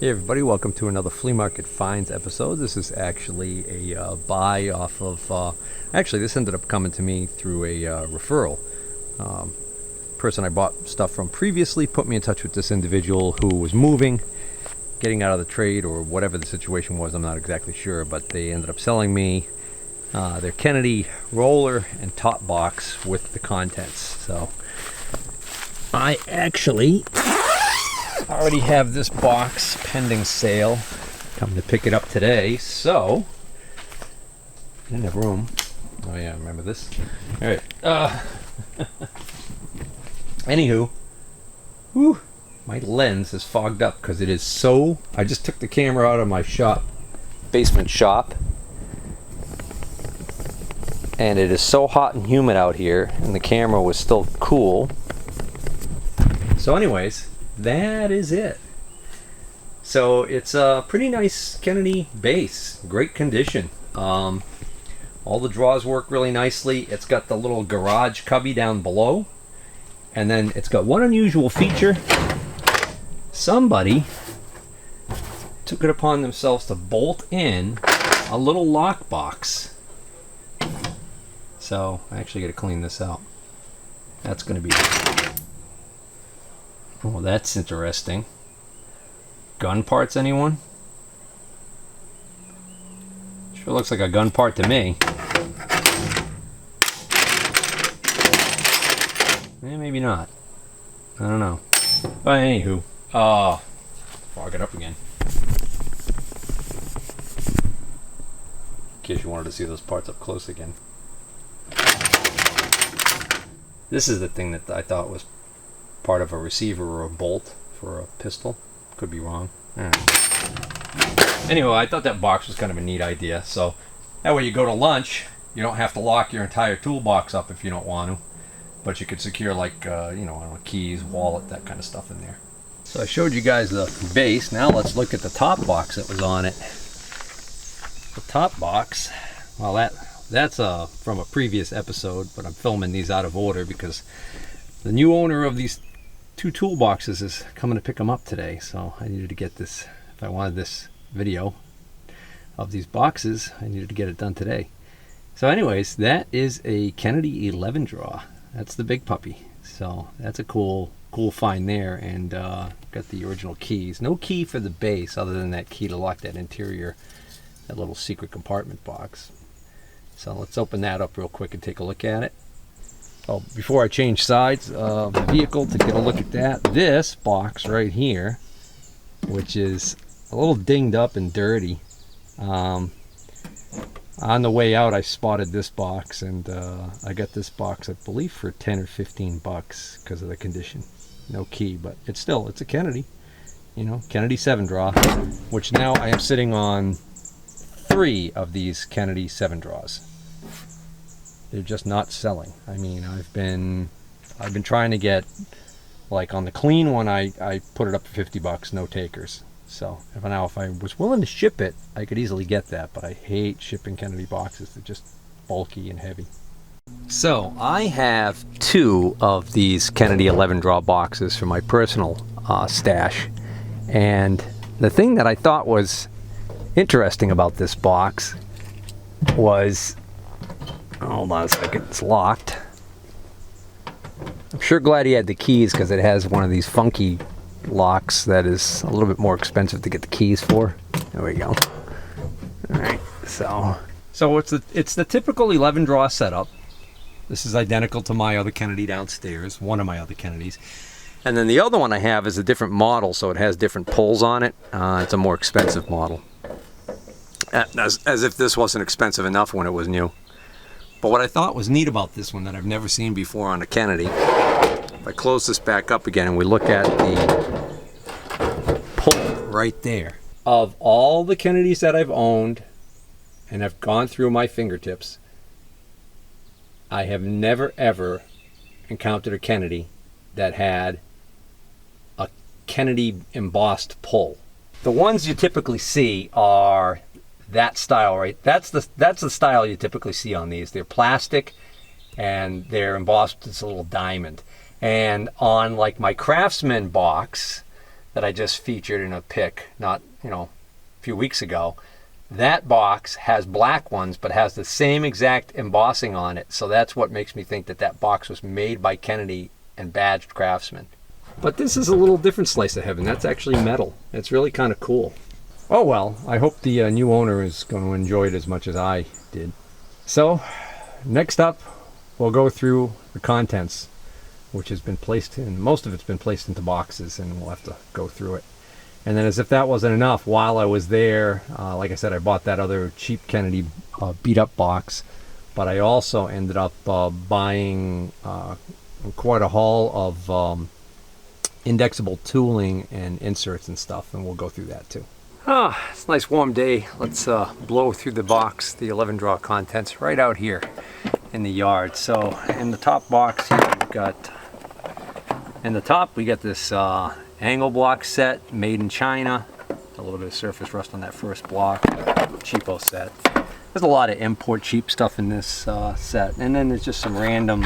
Hey everybody, welcome to another Flea Market Finds episode. This is actually a buy off of, actually this ended up coming to me through a referral. Person I bought stuff from previously put me in touch with this individual who was moving, getting out of the trade or whatever the situation was, I'm not exactly sure, but they ended up selling me their Kennedy roller and top box with the contents. So I actually already have this box pending sale. Coming to pick it up today, so I didn't have room. Oh yeah, I remember this. All right. Anywho, whew, my lens is fogged up because it is so. I just took the camera out of my basement shop, and it is so hot and humid out here, and the camera was still cool. So, anyways. That is it. So it's a pretty nice Kennedy base, great condition. All the drawers work really nicely. It's got the little garage cubby down below, and then it's got one unusual feature. Somebody took it upon themselves to bolt in a little lock box. So I actually got to clean this out. That's going to be Oh, that's interesting. Gun parts, anyone? Sure looks like a gun part to me. Maybe not. I don't know. But anywho, fog it up again. In case you wanted to see those parts up close again. This is the thing that I thought was part of a receiver or a bolt for a pistol. Could be wrong. Anyway, I thought that box was kind of a neat idea. So that way you go to lunch, you don't have to lock your entire toolbox up if you don't want to. But you could secure like, I don't know, keys, wallet, that kind of stuff in there. So I showed you guys the base. Now let's look at the top box that was on it. The top box, well that's from a previous episode, but I'm filming these out of order because the new owner of these two toolboxes is coming to pick them up today, so I needed to get this. If I wanted this video of these boxes, I needed to get it done today. So anyways, that is a Kennedy 11 draw. That's the big puppy. So that's a cool find there, and got the original keys. No key for the base other than that key to lock that interior, that little secret compartment box. So let's open that up real quick and take a look at it. Oh, before I change sides of the vehicle to get a look at that, this box right here, which is a little dinged up and dirty. On the way out, I spotted this box, and I got this box, I believe, for 10 or 15 bucks because of the condition. No key, but it's a Kennedy, Kennedy 7 draw, which now I am sitting on 3 of these Kennedy 7 draws. They're just not selling. I mean, I've been trying to get, like on the clean one, I put it up to 50 bucks, no takers. So if I was willing to ship it, I could easily get that, but I hate shipping Kennedy boxes. They're just bulky and heavy. So I have 2 of these Kennedy 11 draw boxes for my personal stash. And the thing that I thought was interesting about this box was, hold on a second, it's locked. I'm sure glad he had the keys because it has one of these funky locks that is a little bit more expensive to get the keys for. There we go. Alright, so it's the typical 11 draw setup. This is identical to my other Kennedy downstairs, one of my other Kennedys. And then the other one I have is a different model, so it has different pulls on it. It's a more expensive model. As if this wasn't expensive enough when it was new. But what I thought was neat about this one that I've never seen before on a Kennedy, if I close this back up again and we look at the pull right there. Of all the Kennedys that I've owned and have gone through my fingertips, I have never ever encountered a Kennedy that had a Kennedy embossed pull. The ones you typically see are that style, right? That's the style you typically see on these. They're plastic and they're embossed with this little diamond. And on like my Craftsman box, that I just featured in a pic not, a few weeks ago. That box has black ones, but has the same exact embossing on it. So that's what makes me think that that box was made by Kennedy and badged craftsmen. But this is a little different slice of heaven. That's actually metal. It's really kind of cool. Oh well, I hope the new owner is going to enjoy it as much as I did. So, next up, we'll go through the contents, which has been placed in, most of it's been placed into boxes, and we'll have to go through it. And then as if that wasn't enough, while I was there, like I said, I bought that other cheap Kennedy beat up box, but I also ended up buying quite a haul of indexable tooling and inserts and stuff, and we'll go through that too. It's a nice warm day. Let's blow through the box, the 11 draw contents right out here in the yard. So in the top box here, we've got, in the top we got this angle block set made in China. A little bit of surface rust on that first block. Cheapo set. There's a lot of import cheap stuff in this set, and then there's just some random.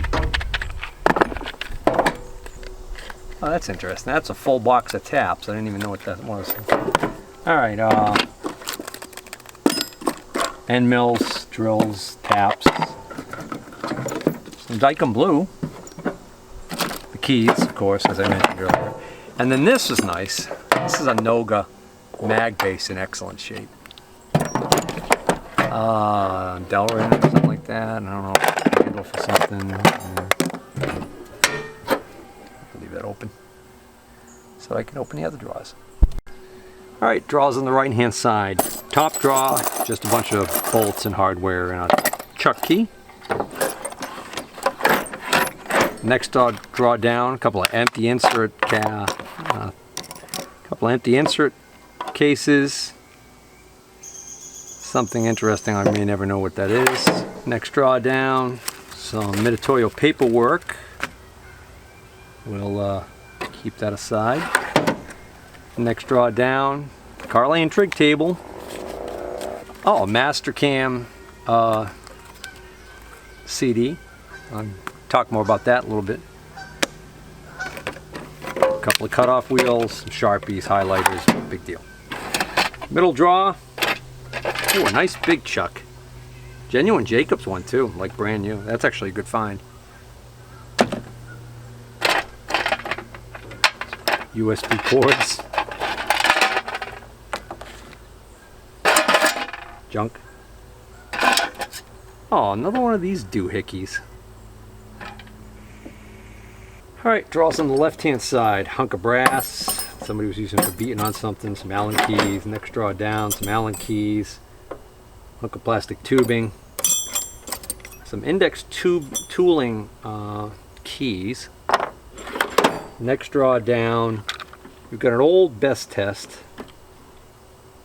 Oh, that's interesting. That's a full box of taps. I didn't even know what that was. All right, end mills, drills, taps, some Dykem blue, the keys, of course, as I mentioned earlier. And then this is nice. This is a Noga mag base in excellent shape. Delrin or something like that. I don't know, handle for something. Leave that open so I can open the other drawers. All right, drawers on the right hand side. Top drawer, just a bunch of bolts and hardware and a chuck key. Next drawer down, a couple of empty insert cases. Something interesting, I may never know what that is. Next drawer down, some editorial paperwork. We'll keep that aside. Next drawer down, Carlane trig table. Oh, a Mastercam CD. I'll talk more about that in a little bit. A couple of cutoff wheels, some Sharpies, highlighters, big deal. Middle drawer. Oh, a nice big chuck. Genuine Jacobs one too, like brand new. That's actually a good find. USB cords. Junk. Oh, another one of these doohickeys. Alright, drawers on the left hand side. Hunk of brass. Somebody was using it for beating on something. Some Allen keys. Next drawer down, some Allen keys. Hunk of plastic tubing. Some index tooling keys. Next drawer down, we've got an old Best Test.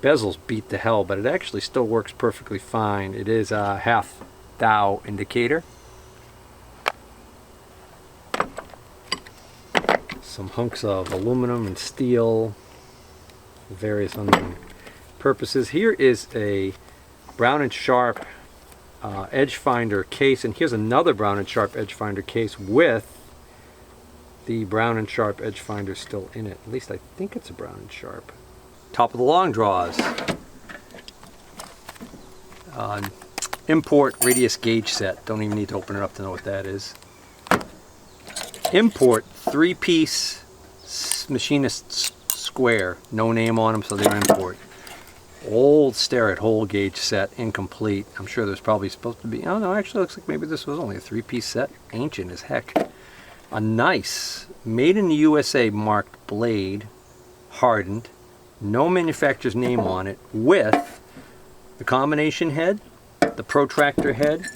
Bezels beat to hell, but it actually still works perfectly fine. It is a half thou indicator. Some hunks of aluminum and steel, various unknown purposes. Here is a Brown and Sharp edge finder case, and here's another Brown and Sharp edge finder case with the Brown and Sharp edge finder still in it. At least I think it's a Brown and Sharp. Top of the long drawers. Import radius gauge set. Don't even need to open it up to know what that is. Import 3-piece machinist square. No name on them, so they're import. Old Starrett hole gauge set, incomplete. I'm sure there's probably supposed to be. Oh no, actually looks like maybe this was only a 3-piece set. Ancient as heck. A nice, made in the USA marked blade, hardened, no manufacturer's name on it, with the combination head, the protractor head,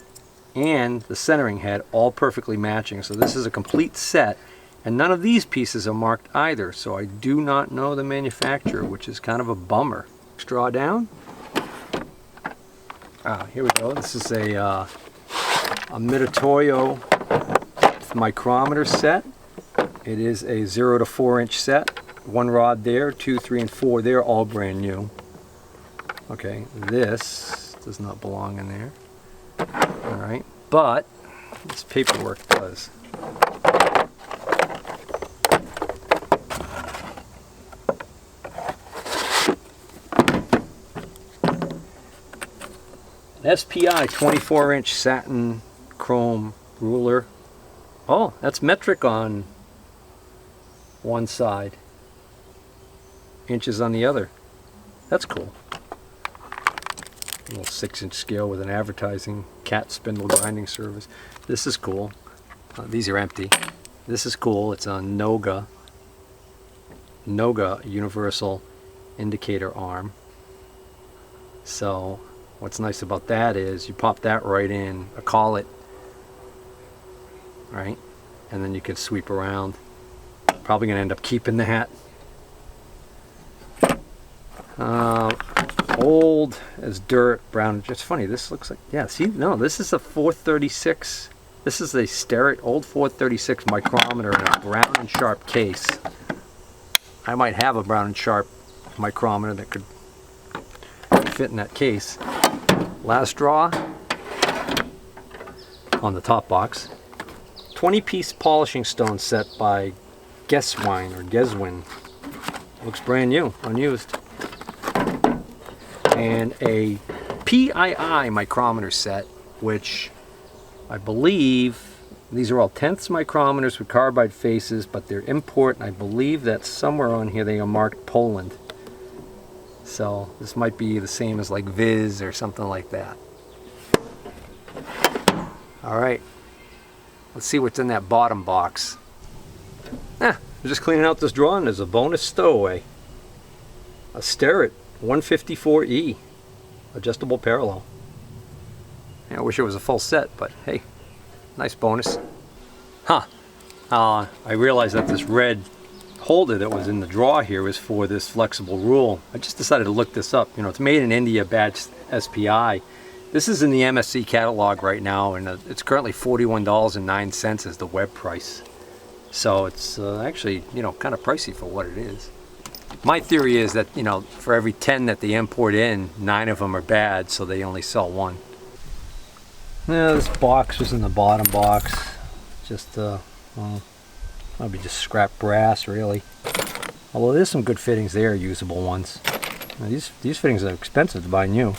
and the centering head all perfectly matching. So this is a complete set, and none of these pieces are marked either, so I do not know the manufacturer, which is kind of a bummer. Next draw down. Here we go. This is a Midatoyo micrometer set. It is a 0 to 4 inch set. One rod there, 2, 3, and 4 there, all brand new. Okay, this does not belong in there. Alright, but this paperwork does. SPI 24-inch satin chrome ruler. Oh, that's metric on one side, inches on the other. That's cool. A little 6-inch scale with an advertising cat spindle grinding service. This is cool. These are empty. This is cool. It's a Noga universal indicator arm. So what's nice about that is you pop that right in a collet, right? And then you can sweep around. Probably gonna end up keeping that. Old as dirt, brown. It's funny, this looks like, yeah, see, no, this is a 436. This is a Starrett old 436 micrometer in a brown and sharp case. I might have a brown and sharp micrometer that could fit in that case. Last draw on the top box. 20-piece polishing stone set by Geswin. Looks brand new, unused. And a PII micrometer set, which I believe these are all 10ths micrometers with carbide faces, but they're import, and I believe that somewhere on here they are marked Poland. So this might be the same as like Viz or something like that. All right, let's see what's in that bottom box. I'm just cleaning out this drawer, and there's a bonus stowaway. A Starrett 154E adjustable parallel. I wish it was a full set, but hey, nice bonus. I realized that this red holder that was in the drawer here was for this flexible rule. I just decided to look this up. You know, it's made in India, badge SPI. This is in the MSC catalog right now, and it's currently $41.09 as the web price. So it's actually, you know, kind of pricey for what it is. My theory is that, you know, for every 10 that they import in, 9 of them are bad, so they only sell 1. Yeah, this box was in the bottom box. Just, probably just scrap brass, really. Although there's some good fittings there, usable ones. Now, these fittings are expensive to buy new.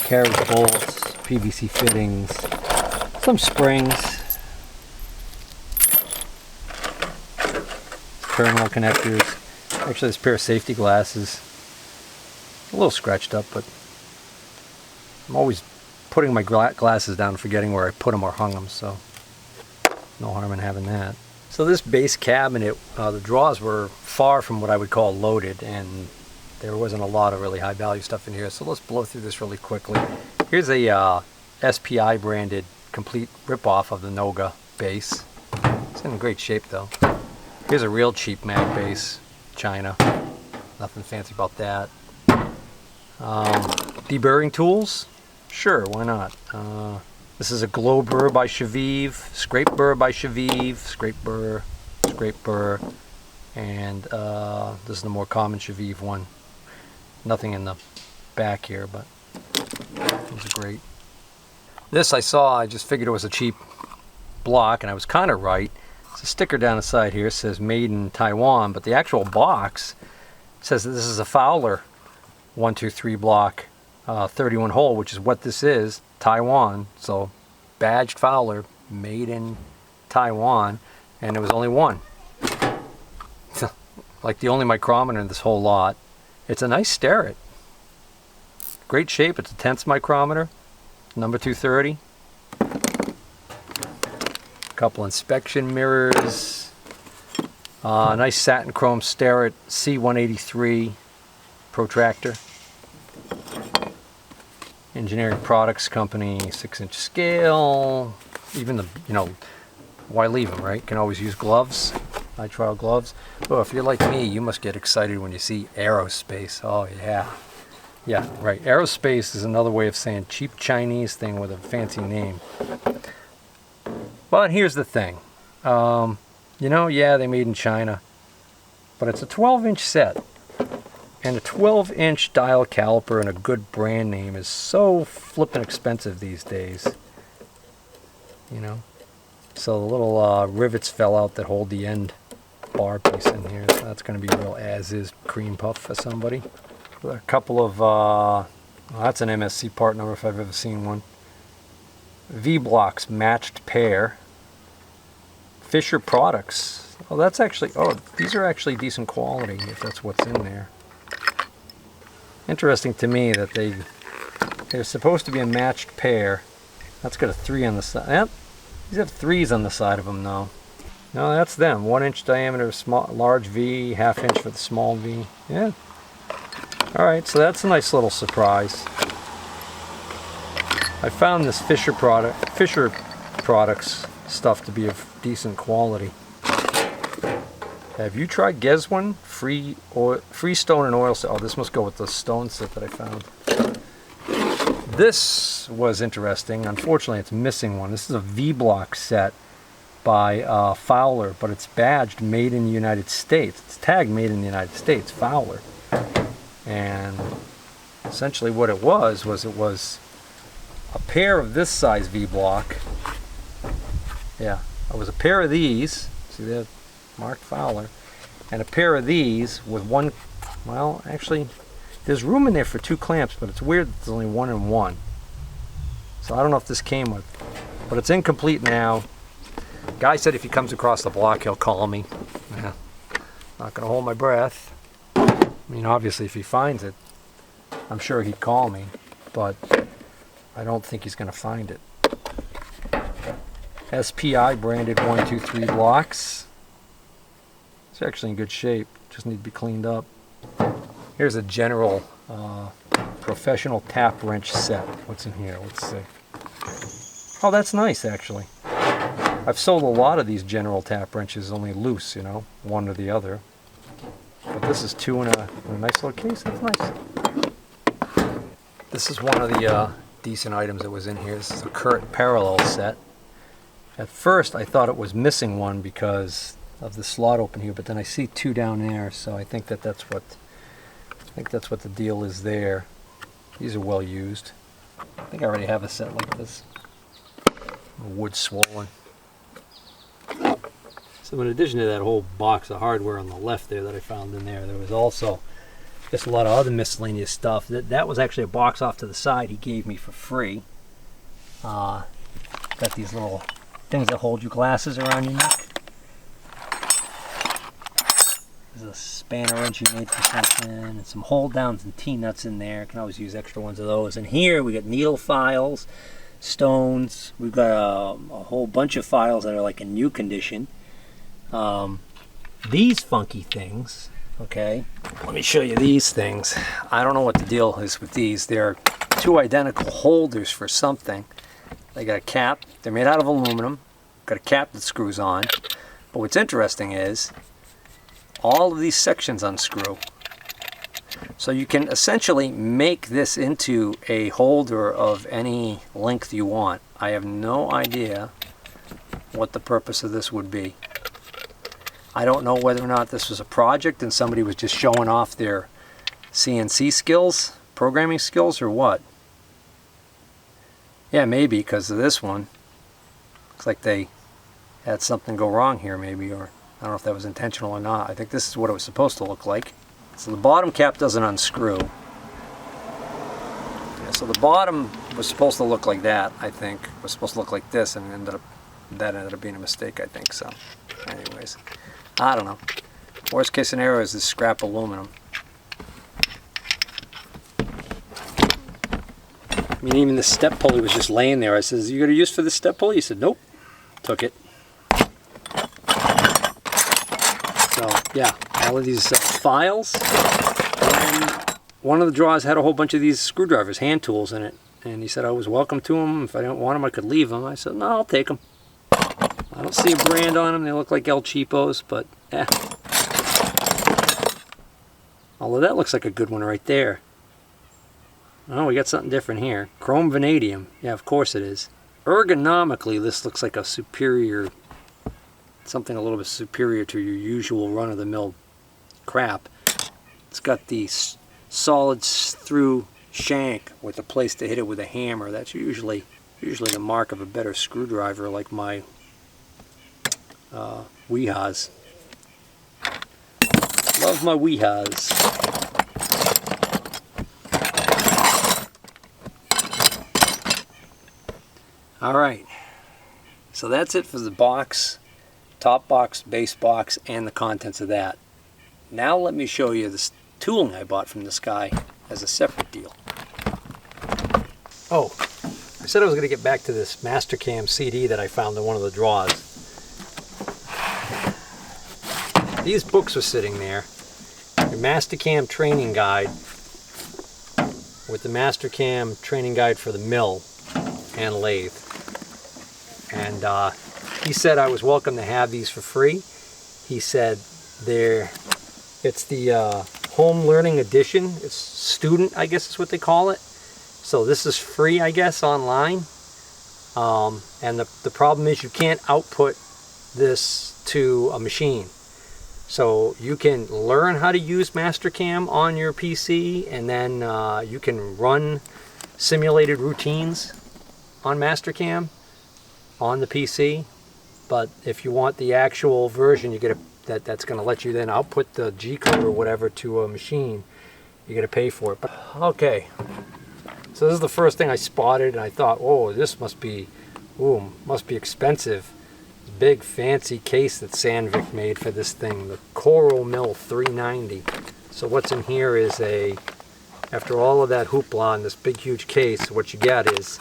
Carriage bolts, PVC fittings, some springs, terminal connectors. Actually, this pair of safety glasses, a little scratched up, but I'm always putting my glasses down and forgetting where I put them or hung them, so no harm in having that. So this base cabinet, the drawers were far from what I would call loaded, and there wasn't a lot of really high value stuff in here, so let's blow through this really quickly. Here's a SPI branded complete ripoff of the Noga base. It's in great shape though. Here's a real cheap mag base, China. Nothing fancy about that. Deburring tools? Sure, why not? This is a glow burr by Shaviv, scrape burr by Shaviv, scrape burr, and this is the more common Shaviv one. Nothing in the back here, but these are great. This I saw, I just figured it was a cheap block, and I was kind of right. It's a sticker down the side here, it says made in Taiwan, but the actual box says that this is a Fowler 123 block, 31 hole, which is what this is, Taiwan. So badged Fowler, made in Taiwan, and there was only one. Like the only micrometer in this whole lot. It's a nice Starrett. Great shape. It's a 10th micrometer, number 230. Couple inspection mirrors. Nice satin chrome Starrett C183 protractor. Engineering Products Company 6-inch scale. Even the, you know, why leave them, right? Can always use gloves. Nitrile gloves. Oh, if you're like me, you must get excited when you see aerospace. Oh yeah. Yeah, right. Aerospace is another way of saying cheap Chinese thing with a fancy name. But here's the thing. You know, yeah, they made in China, but it's a 12-inch set. And a 12-inch dial caliper and a good brand name is so flippin' expensive these days. You know? So the little rivets fell out that hold the end bar piece in here. So that's going to be a real as-is cream puff for somebody. A couple of, well, that's an MSC part number if I've ever seen one. V-blocks matched pair. Fisher products. Oh, that's actually, oh, these are actually decent quality if that's what's in there. Interesting to me that they're supposed to be a matched pair. That's got a 3 on the side. Yep, these have 3s on the side of them now. No, that's them. 1 inch diameter, small, large V, 1/2 inch for the small V. Yeah. All right, so that's a nice little surprise. I found this Fisher Products stuff to be of decent quality. Have you tried Geswin? Free stone and oil set. Oh, this must go with the stone set that I found. This was interesting. Unfortunately, it's missing one. This is a V-block set by Fowler, but it's badged made in the United States. It's tagged made in the United States, Fowler. And essentially what it was a pair of this size V-block. Yeah, it was a pair of these. See that? Marked Fowler. And a pair of these with one, well, actually, there's room in there for 2 clamps, but it's weird that there's only 1 and 1. So I don't know if this came with, but it's incomplete now. Guy said if he comes across the block, he'll call me. Yeah, not gonna hold my breath. I mean, obviously, if he finds it, I'm sure he'd call me, but I don't think he's gonna find it. SPI branded 1, 2, 3 blocks. It's actually in good shape, just need to be cleaned up. Here's a general professional tap wrench set. What's in here? Let's see. Oh, that's nice, actually. I've sold a lot of these general tap wrenches, only loose, you know, one or the other. But this is 2 in a nice little case. That's nice. This is one of the decent items that was in here. This is a Kurt parallel set. At first, I thought it was missing one because of the slot open here, but then I see 2 down there, so I think that's what the deal is there. These are well used. I think I already have a set like this. Wood swollen. So in addition to that whole box of hardware on the left there that I found in there, there was also just a lot of other miscellaneous stuff. That was actually a box off to the side he gave me for free. Got these little things that hold your glasses around your neck. There's a spanner wrench he made for something, and some hold downs and T-nuts in there. Can always use extra ones of those. And here we got needle files, stones. We've got a whole bunch of files that are like in new condition. These funky things, okay, let me show you these things. I don't know what the deal is with these. They're 2 identical holders for something. They got a cap. They're made out of aluminum. Got a cap that screws on. But what's interesting is all of these sections unscrew. So you can essentially make this into a holder of any length you want. I have no idea what the purpose of this would be. I don't know whether or not this was a project and somebody was just showing off their CNC skills, programming skills, or what. Yeah, maybe because of this one. Looks like they had something go wrong here maybe, or I don't know if that was intentional or not. I think this is what it was supposed to look like. So the bottom cap doesn't unscrew. Yeah, so the bottom was supposed to look like that, I think. It was supposed to look like this, and that ended up being a mistake, I think. So anyways, I don't know. Worst case scenario is this scrap aluminum. I mean, even the step pulley was just laying there. I says, "You got a use for this step pulley?" He said, "Nope." Took it. So yeah, all of these files. And one of the drawers had a whole bunch of these screwdrivers, hand tools in it. And he said I was welcome to them. If I didn't want them, I could leave them. I said, no, I'll take them. I don't see a brand on them. They look like El Cheapos, but eh. Although that looks like a good one right there. Oh, we got something different here. Chrome vanadium. Yeah, of course it is. Ergonomically, this looks like a superior, something a little bit superior to your usual run-of-the-mill crap. It's got the solid through shank with a place to hit it with a hammer. That's usually the mark of a better screwdriver, like my Wehas. Love my Wehas. Alright, so that's it for the box, top box, base box, and the contents of that. Now let me show you this tooling I bought from this guy as a separate deal. Oh, I said I was going to get back to this Mastercam CD that I found in one of the drawers. These books were sitting there. Your Mastercam training guide with the Mastercam training guide for the mill and lathe. And he said I was welcome to have these for free. He said it's the home learning edition. It's student, I guess is what they call it. So this is free, I guess, online. And the problem is you can't output this to a machine. So you can learn how to use Mastercam on your PC, and then you can run simulated routines on Mastercam on the PC. But if you want the actual version, you get that's going to let you then output the G code or whatever to a machine. You got to pay for it. But okay, so this is the first thing I spotted, and I thought, oh, this must be expensive. Big fancy case that Sandvik made for this thing, the Coral Mill 390. So what's in here is after all of that hoopla in this big huge case, what you got is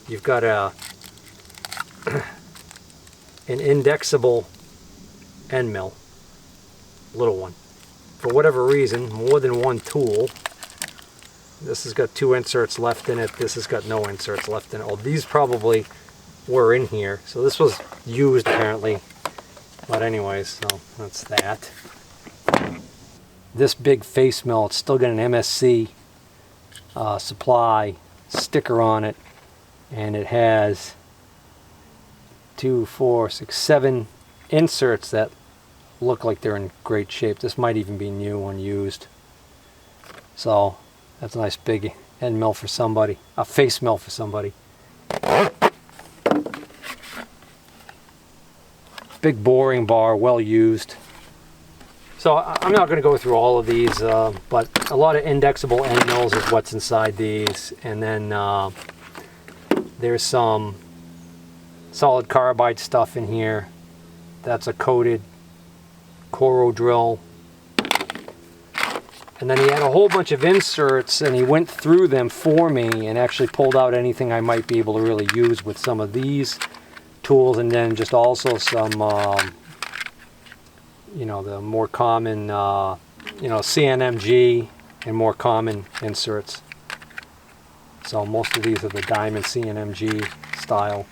you've got an indexable end mill, little one. For whatever reason, more than one tool. This has got 2 inserts left in it. This has got no inserts left in it. Oh, these probably were in here, so this was used apparently. But anyways, so that's that. This big face mill, it's still got an MSC supply sticker on it, and it has 2, 4, 6, 7 inserts that look like they're in great shape. This might even be new, unused. So that's a nice big end mill for somebody, a face mill for somebody. Big boring bar, well used. So I'm not going to go through all of these, but a lot of indexable end mills is what's inside these. And then there's some solid carbide stuff in here. That's a coated Coro drill. And then he had a whole bunch of inserts, and he went through them for me and actually pulled out anything I might be able to really use with some of these tools, and then just also some you know, the more common you know, CNMG and more common inserts. So most of these are the diamond CNMG style.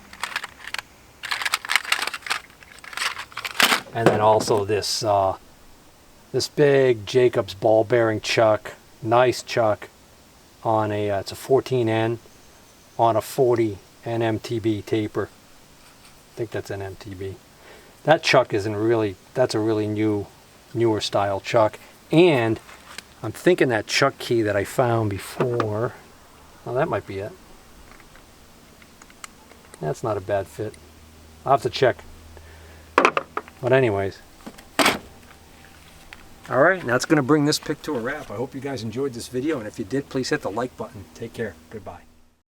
And then also this this big Jacobs ball bearing chuck, nice chuck, on a it's a 14N on a 40 NMTB taper. I think that's an MTB. That chuck isn't really, that's a really newer style chuck. And I'm thinking that chuck key that I found before, well, that might be it. That's not a bad fit. I'll have to check. But anyways. Alright, that's going to bring this pick to a wrap. I hope you guys enjoyed this video, and if you did, please hit the like button. Take care. Goodbye.